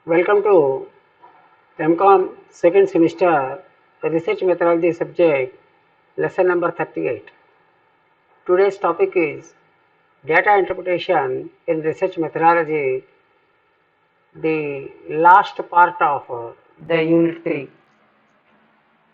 Welcome to MCOM second semester research methodology subject lesson number 38. Today's topic is data interpretation in research methodology, the last part of the unit 3.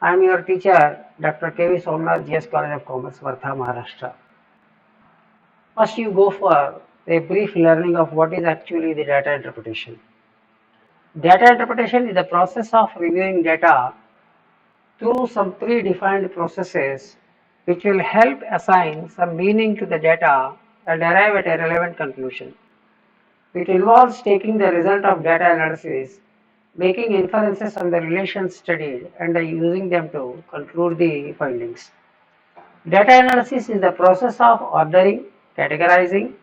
I am your teacher Dr. K.V. Somnath, GS College of Commerce, Vartha, Maharashtra. First you go for a brief learning of what is actually the data interpretation. Data interpretation is the process of reviewing data through some predefined processes which will help assign some meaning to the data and arrive at a relevant conclusion. It involves taking the result of data analysis, making inferences on the relations studied, and using them to conclude the findings. Data analysis is the process of ordering, categorizing,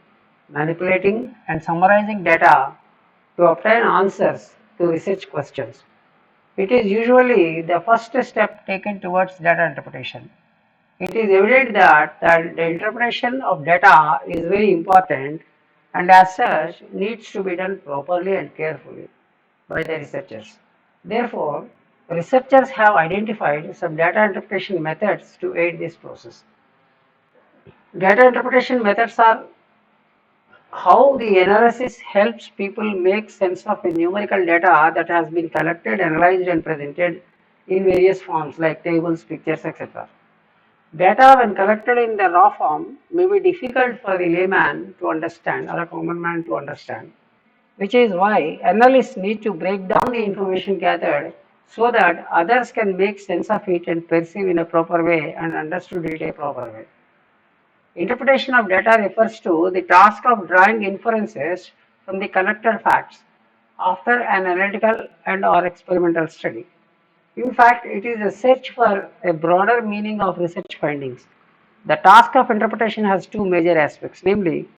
manipulating, and summarizing data to obtain answers to research questions. It is usually the first step taken towards data interpretation. It is evident that the interpretation of data is very important and as such needs to be done properly and carefully by the researchers. Therefore, researchers have identified some data interpretation methods to aid this process. Data interpretation methods are how the analysis helps people make sense of a numerical data that has been collected, analyzed, and presented in various forms like tables, pictures, etc. Data, when collected in the raw form, may be difficult for the layman to understand or a common man to understand, which is why analysts need to break down the information gathered so that others can make sense of it and perceive in a proper way and understood it in a proper way. Interpretation of data refers to the task of drawing inferences from the collected facts after an analytical and or experimental study. In fact, it is a search for a broader meaning of research findings. The task of interpretation has two major aspects, namely,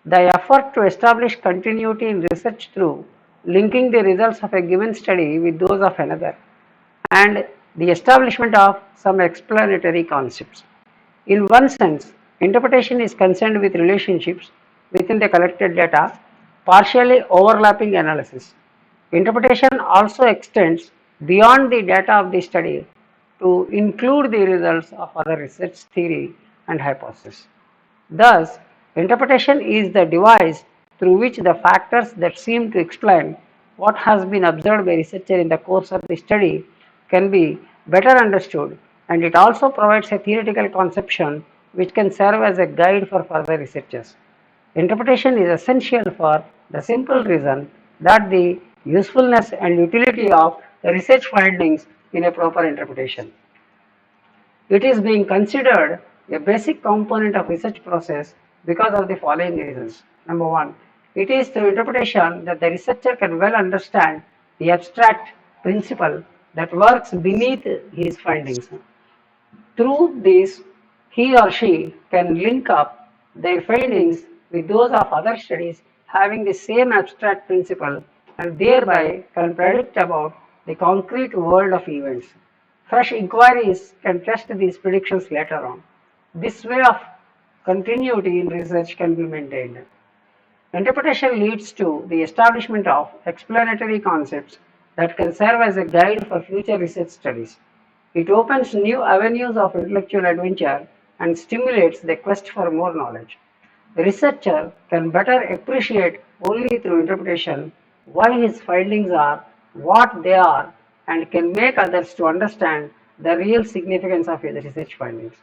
the effort to establish continuity in research through linking the results of a given study with those of another, and the establishment of some explanatory concepts. In one sense, interpretation is concerned with relationships within the collected data, partially overlapping analysis. Interpretation also extends beyond the data of the study to include the results of other research theory and hypotheses. Thus, interpretation is the device through which the factors that seem to explain what has been observed by researcher in the course of the study can be better understood, and it also provides a theoretical conception which can serve as a guide for further researchers. Interpretation is essential for the simple reason that the usefulness and utility of the research findings in a proper interpretation. It is being considered a basic component of research process because of the following reasons. Number one, it is through interpretation that the researcher can well understand the abstract principle that works beneath his findings. Through this, he or she can link up their findings with those of other studies having the same abstract principle and thereby can predict about the concrete world of events. Fresh inquiries can test these predictions later on. This way of continuity in research can be maintained. Interpretation leads to the establishment of explanatory concepts that can serve as a guide for future research studies. It opens new avenues of intellectual adventure and stimulates the quest for more knowledge. The researcher can better appreciate only through interpretation why his findings are what they are and can make others to understand the real significance of his research findings.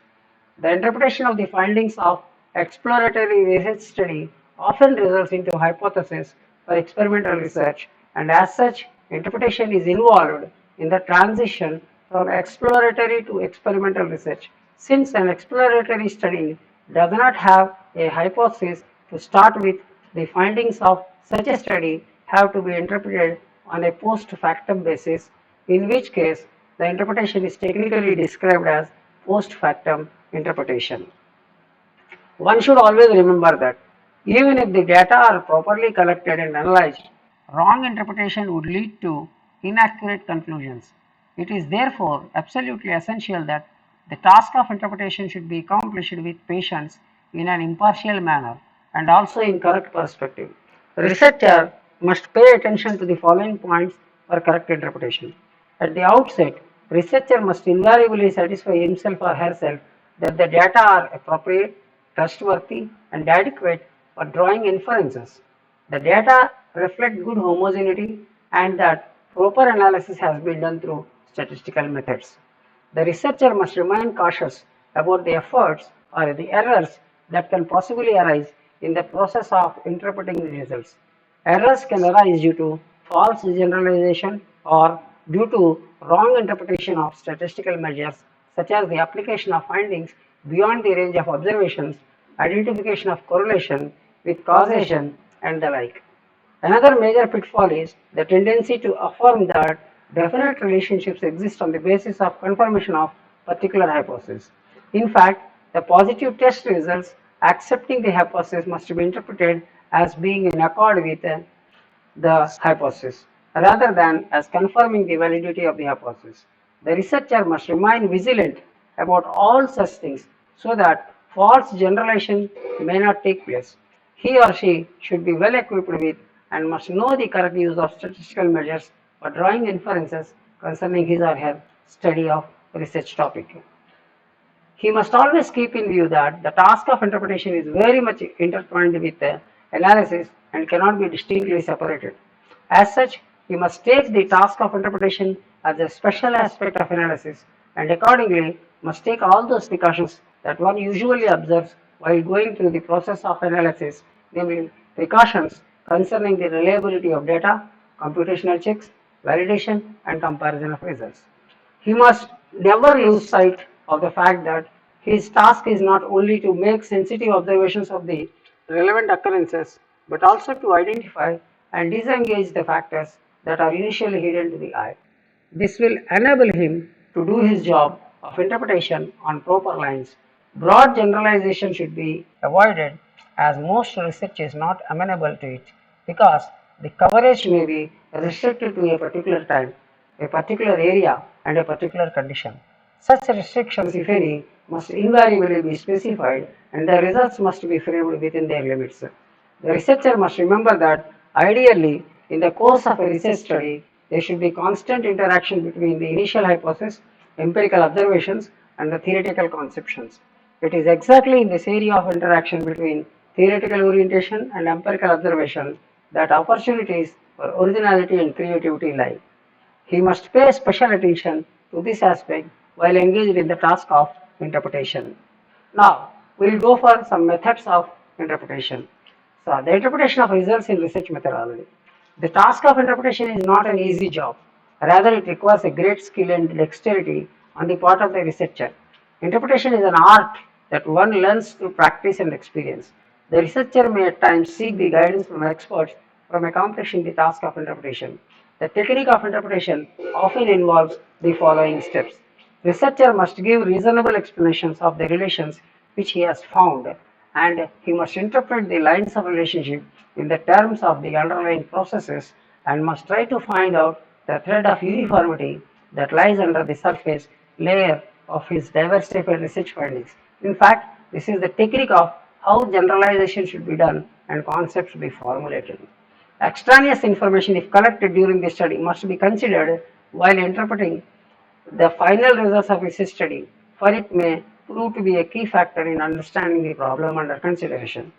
The interpretation of the findings of exploratory research study often results into hypotheses for experimental research, and as such, interpretation is involved in the transition from exploratory to experimental research. Since an exploratory study does not have a hypothesis to start with, the findings of such a study have to be interpreted on a post factum basis, in which case the interpretation is technically described as post factum interpretation. One should always remember that even if the data are properly collected and analyzed, wrong interpretation would lead to inaccurate conclusions. It is therefore absolutely essential that the task of interpretation should be accomplished with patience in an impartial manner and also in correct perspective. Researcher must pay attention to the following points for correct interpretation. At the outset, researcher must invariably satisfy himself or herself that the data are appropriate, trustworthy, and adequate for drawing inferences. The data reflect good homogeneity and that proper analysis has been done through statistical methods. The researcher must remain cautious about the efforts or the errors that can possibly arise in the process of interpreting the results. Errors can arise due to false generalization or due to wrong interpretation of statistical measures, such as the application of findings beyond the range of observations, identification of correlation with causation, and the like. Another major pitfall is the tendency to affirm that definite relationships exist on the basis of confirmation of particular hypothesis. In fact, the positive test results accepting the hypothesis must be interpreted as being in accord with the hypothesis, rather than as confirming the validity of the hypothesis. The researcher must remain vigilant about all such things so that false generalization may not take place. He or she should be well equipped with and must know the correct use of statistical measures for drawing inferences concerning his or her study of research topic. He must always keep in view that the task of interpretation is very much intertwined with the analysis and cannot be distinctly separated. As such, he must take the task of interpretation as a special aspect of analysis and accordingly must take all those precautions that one usually observes while going through the process of analysis, namely precautions concerning the reliability of data, computational checks, validation, and comparison of results. He must never lose sight of the fact that his task is not only to make sensitive observations of the relevant occurrences, but also to identify and disengage the factors that are initially hidden to the eye. This will enable him to do his job of interpretation on proper lines. Broad generalization should be avoided as most research is not amenable to it because the coverage may be restricted to a particular time, a particular area, and a particular condition. Such restrictions, if any, must invariably be specified and the results must be framed within their limits. The researcher must remember that ideally, in the course of a research study, there should be constant interaction between the initial hypothesis, empirical observations, and the theoretical conceptions. It is exactly in this area of interaction between theoretical orientation and empirical observation that opportunities for originality and creativity lie. He must pay special attention to this aspect while engaged in the task of interpretation. Now, we will go for some methods of interpretation. So, the interpretation of results in research methodology. The task of interpretation is not an easy job. Rather, it requires a great skill and dexterity on the part of the researcher. Interpretation is an art that one learns through practice and experience. The researcher may at times seek the guidance from experts from accomplishing the task of interpretation. The technique of interpretation often involves the following steps. Researcher must give reasonable explanations of the relations which he has found, and he must interpret the lines of relationship in the terms of the underlying processes and must try to find out the thread of uniformity that lies under the surface layer of his diversified research findings. In fact, this is the technique of how generalization should be done and concepts be formulated. Extraneous information, if collected during the study, must be considered while interpreting the final results of research study, for it may prove to be a key factor in understanding the problem under consideration.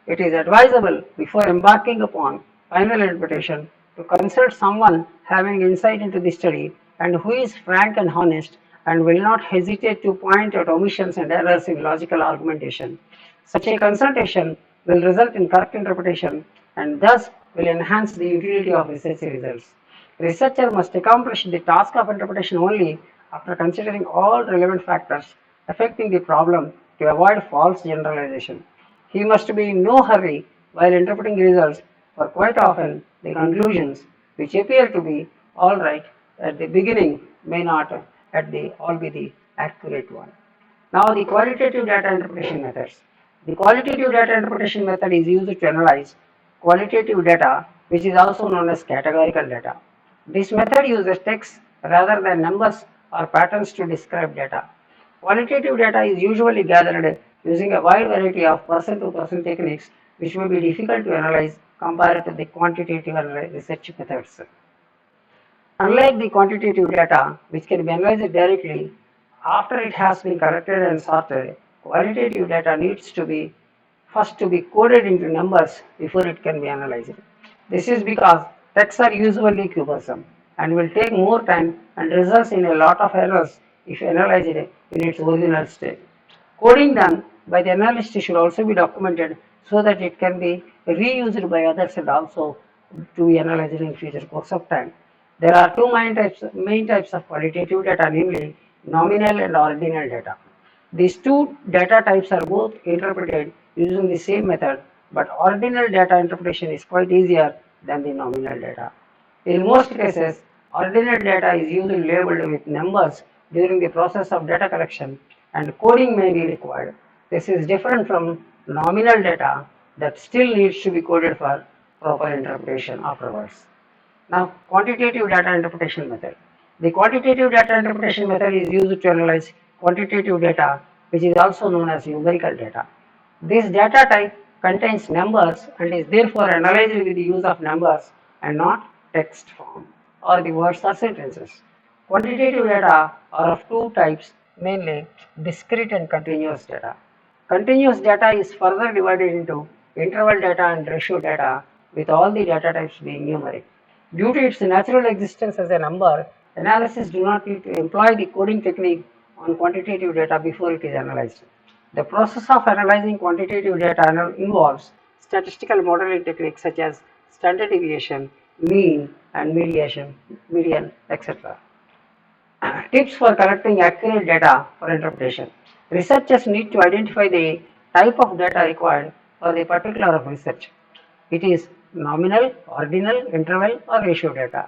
It is advisable before embarking upon final interpretation to consult someone having insight into the study and who is frank and honest and will not hesitate to point out omissions and errors in logical argumentation. Such a consultation will result in correct interpretation and thus will enhance the utility of research results. Researcher must accomplish the task of interpretation only after considering all relevant factors affecting the problem to avoid false generalization. He must be in no hurry while interpreting results, for quite often the conclusions which appear to be all right at the beginning may not at the all be the accurate one. Now the qualitative data interpretation methods. The qualitative data interpretation method is used to analyze qualitative data, which is also known as categorical data. This method uses text rather than numbers or patterns to describe data. Qualitative data is usually gathered using a wide variety of person-to-person techniques which may be difficult to analyze compared to the quantitative research methods. Unlike the quantitative data, which can be analyzed directly after it has been collected and sorted, qualitative data needs to be first to be coded into numbers before it can be analyzed. This is because texts are usually cumbersome and will take more time and results in a lot of errors if analyzed in its original state. Coding done by the analyst should also be documented so that it can be reused by others and also to be analyzed in future course of time. There are two main types of qualitative data, namely nominal and ordinal data. These two data types are both interpreted using the same method, but ordinal data interpretation is quite easier than the nominal data. In most cases, ordinal data is usually labeled with numbers during the process of data collection and coding may be required. This is different from nominal data that still needs to be coded for proper interpretation afterwards. Now, quantitative data interpretation method. The quantitative data interpretation method is used to analyze quantitative data, which is also known as numerical data. This data type contains numbers and is therefore analyzed with the use of numbers and not text form or the words or sentences. Quantitative data are of two types, mainly discrete and continuous data. Continuous data is further divided into interval data and ratio data, with all the data types being numeric. Due to its natural existence as a number, analysis do not need to employ the coding technique on quantitative data before it is analyzed. The process of analyzing quantitative data involves statistical modeling techniques such as standard deviation, mean, and median, etc. Tips for collecting accurate data for interpretation. Researchers need to identify the type of data required for the particular of research. It is nominal, ordinal, interval, or ratio data.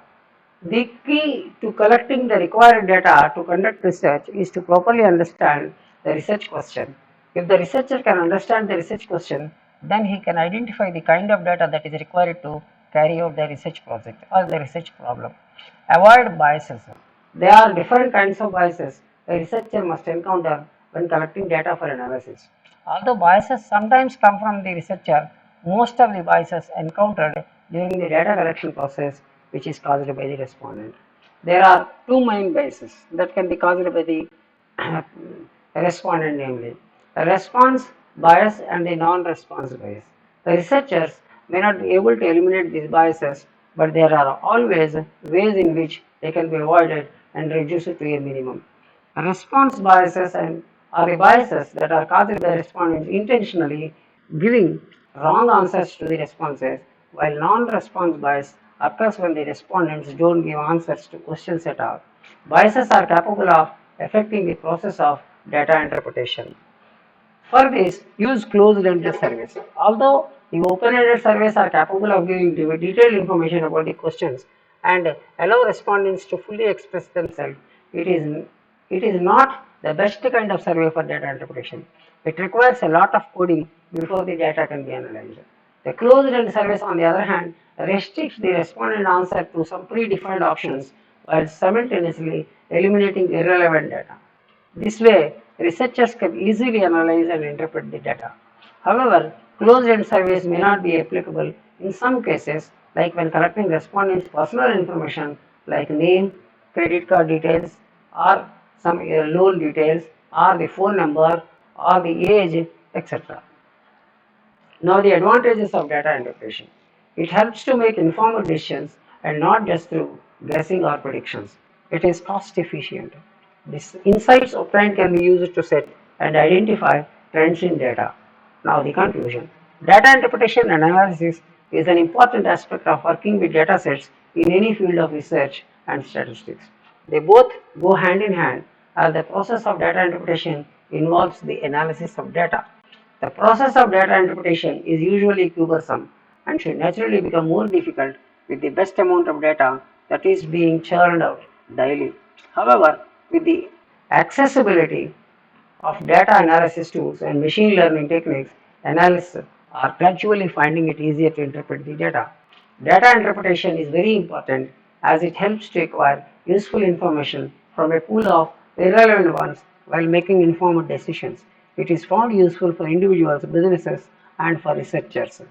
The key to collecting the required data to conduct research is to properly understand the research question. If the researcher can understand the research question, then he can identify the kind of data that is required to carry out the research project or the research problem. Avoid biases. There are different kinds of biases a researcher must encounter when collecting data for analysis. Although biases sometimes come from the researcher, most of the biases encountered during the data collection process, which is caused by the respondent. There are two main biases that can be caused by the respondent, namely the response bias and the non-response bias. The researchers may not be able to eliminate these biases, but there are always ways in which they can be avoided and reduced to a minimum. Response biases are the biases that are caused by respondents intentionally giving wrong answers to the responses, while non-response bias occurs when the respondents don't give answers to questions at all. Biases are capable of affecting the process of data interpretation. For this, use closed-ended surveys. Although the open-ended surveys are capable of giving detailed information about the questions and allow respondents to fully express themselves, it is not the best kind of survey for data interpretation. It requires a lot of coding before the data can be analyzed. The closed-ended surveys, on the other hand, restricts the respondent answer to some predefined options while simultaneously eliminating irrelevant data. This way, researchers can easily analyze and interpret the data. However, closed-end surveys may not be applicable in some cases, like when collecting respondents' personal information like name, credit card details, or some loan details, or the phone number, or the age, etc. Now, the advantages of data interpretation. It helps to make informed decisions and not just through guessing or predictions. It is cost efficient. These insights obtained can be used to set and identify trends in data. Now, the conclusion. Data interpretation and analysis is an important aspect of working with data sets in any field of research and statistics. They both go hand in hand as the process of data interpretation involves the analysis of data. The process of data interpretation is usually cumbersome and should naturally become more difficult with the best amount of data that is being churned out daily. However, with the accessibility of data analysis tools and machine learning techniques, analysts are gradually finding it easier to interpret the data. Data interpretation is very important as it helps to acquire useful information from a pool of irrelevant ones while making informed decisions. It is found useful for individuals, businesses, and for researchers.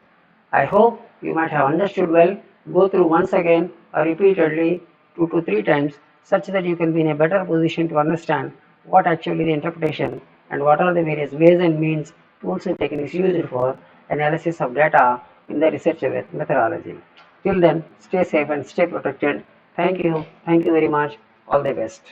I hope you might have understood well. Go through once again or repeatedly 2 to 3 times such that you can be in a better position to understand what actually the interpretation and what are the various ways and means, tools and techniques used for analysis of data in the research methodology. Till then, stay safe and stay protected. Thank you. Thank you very much. All the best.